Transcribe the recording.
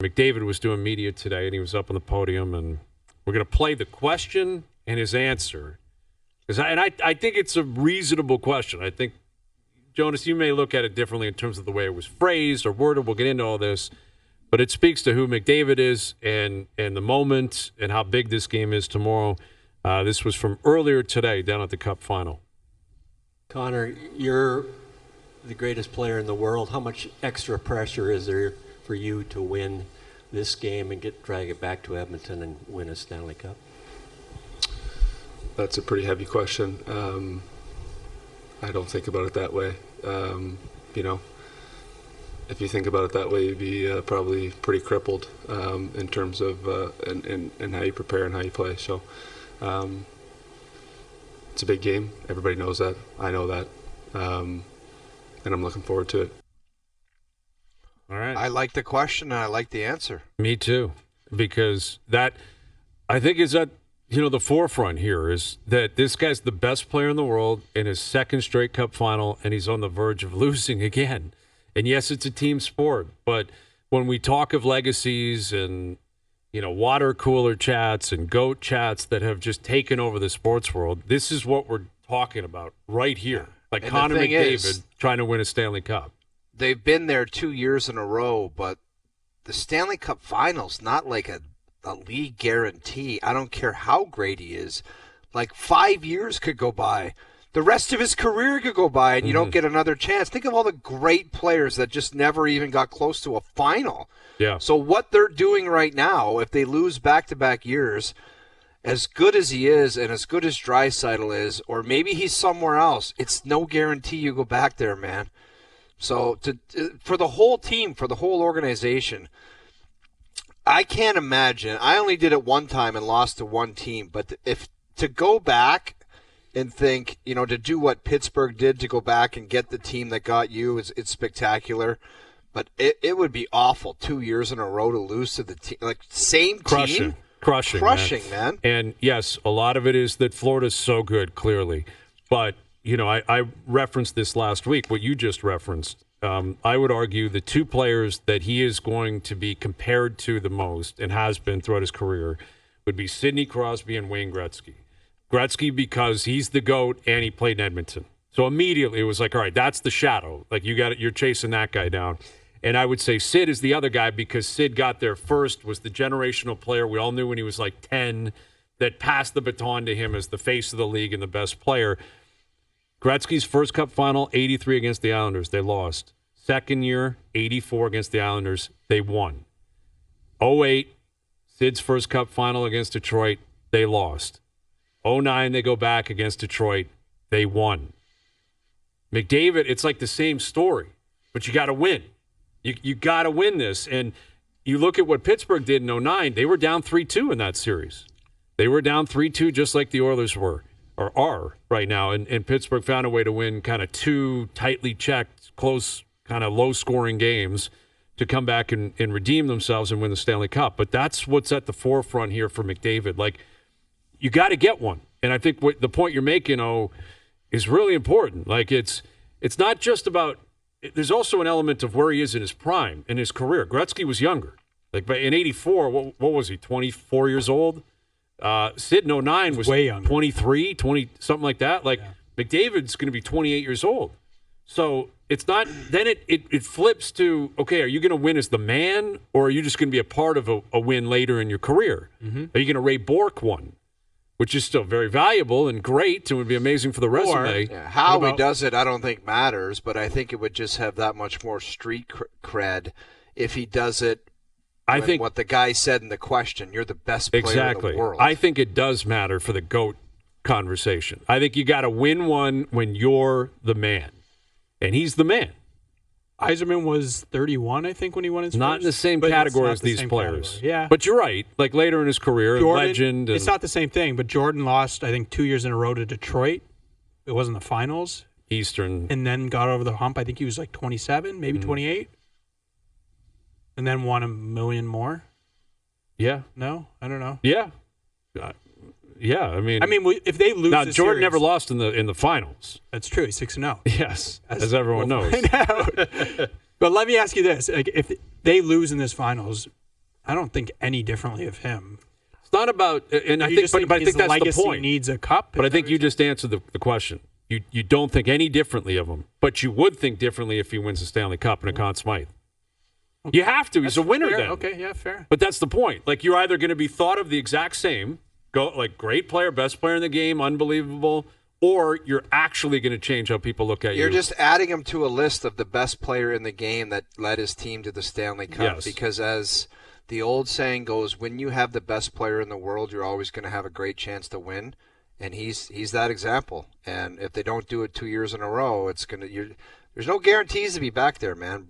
McDavid was doing media today, and he was up on the podium, and we're going to play the question and his answer. I think it's a reasonable question. I think, Jonas, you may look at it differently in terms of the way it was phrased or worded. We'll get into all this. But it speaks to who McDavid is and the moment and how big this game is tomorrow. This was from earlier today down at the Cup Final. Connor, you're the greatest player in the world. How much extra pressure is there for you to win this game and drag it back to Edmonton and win a Stanley Cup? That's a pretty heavy question. I don't think about it that way. If you think about it that way, you'd be probably pretty crippled in terms of and how you prepare and how you play. So it's a big game. Everybody knows that. I know that. And I'm looking forward to it. All right. I like the question and I like the answer. Me too, because that, I think, is at the forefront here is that this guy's the best player in the world in his second straight Cup Final, and he's on the verge of losing again. And yes, it's a team sport, but when we talk of legacies and, water cooler chats and GOAT chats that have just taken over the sports world, this is what we're talking about right here. Like and Connor McDavid trying to win a Stanley Cup. They've been there 2 years in a row, but the Stanley Cup Final's not like a league guarantee. I don't care how great he is. Like 5 years could go by. The rest of his career could go by and you don't get another chance. Think of all the great players that just never even got close to a final. Yeah. So what they're doing right now, if they lose back-to-back years, as good as he is and as good as Draisaitl is, or maybe he's somewhere else, it's no guarantee you go back there, man. So for the whole team, for the whole organization, I can't imagine. I only did it one time and lost to one team, but if to go back and think, to do what Pittsburgh did to go back and get the team that got you, it's spectacular. But it would be awful 2 years in a row to lose to the team, like same team. Crushing, man. And yes, a lot of it is that Florida's so good, clearly. But, I referenced this last week, what you just referenced. I would argue the two players that he is going to be compared to the most and has been throughout his career would be Sidney Crosby and Wayne Gretzky. Gretzky because he's the GOAT and he played in Edmonton. So immediately it was like, all right, that's the shadow. Like you're chasing that guy down. And I would say Sid is the other guy because Sid got there first, was the generational player we all knew when he was like 10 that passed the baton to him as the face of the league and the best player. Gretzky's first Cup Final, 83 against the Islanders. They lost. Second year, 84 against the Islanders. They won. 08, Sid's first Cup Final against Detroit. They lost. 09, they go back against Detroit. They won. McDavid, it's like the same story, but you got to win. You got to win this. And you look at what Pittsburgh did in 09, they were down 3-2 in that series. They were down 3-2 just like the Oilers were, or are right now. And Pittsburgh found a way to win kind of two tightly checked, close, kind of low-scoring games to come back and redeem themselves and win the Stanley Cup. But that's what's at the forefront here for McDavid. Like, you got to get one. And I think the point you're making, is really important. Like, it's not just about – there's also an element of where he is in his prime, in his career. Gretzky was younger. Like, in 84, what was he, 24 years old? Sid in 09 was way younger. 23, 20, something like that. Like, yeah. McDavid's going to be 28 years old. So it's not – then it flips to, okay, are you going to win as the man, or are you just going to be a part of a win later in your career? Mm-hmm. Are you going to Ray Bourque one? Which is still very valuable and great and would be amazing for the resume. How he does it, I don't think matters, but I think it would just have that much more street cred if he does it. I think what the guy said in the question, you're the best player in the world. I think it does matter for the GOAT conversation. I think you got to win one when you're the man, and he's the man. Yzerman was 31, I think, when he won his Not first, in the same category as these players. Category. Yeah. But you're right. Like later in his career, Jordan, legend. It's not the same thing, but Jordan lost, I think, 2 years in a row to Detroit. It wasn't the finals. Eastern. And then got over the hump. I think he was like 27, maybe 28. And then won $1 million more. Yeah. No? I don't know. Yeah. Yeah, I mean, if they lose now this Jordan series, never lost in the finals. That's true. He's 6-0. Yes, as everyone knows. But let me ask you this: like, if they lose in this finals, I don't think any differently of him. It's not about, and I You think, just but I his think that's the legacy point. needs a cup. But I think you just answered the question. You don't think any differently of him, but you would think differently if he wins the Stanley Cup and a Conn Smythe. You have to. He's a winner fair. then. Okay, yeah, fair. But that's the point. Like, you're either going to be thought of the exact same, great player, best player in the game, unbelievable, or you're actually going to change how people look at you. You're just adding him to a list of the best player in the game that led his team to the Stanley Cup. Yes. Because as the old saying goes, when you have the best player in the world, you're always going to have a great chance to win. And he's that example. And if they don't do it 2 years in a row, it's going to. There's no guarantees to be back there, man.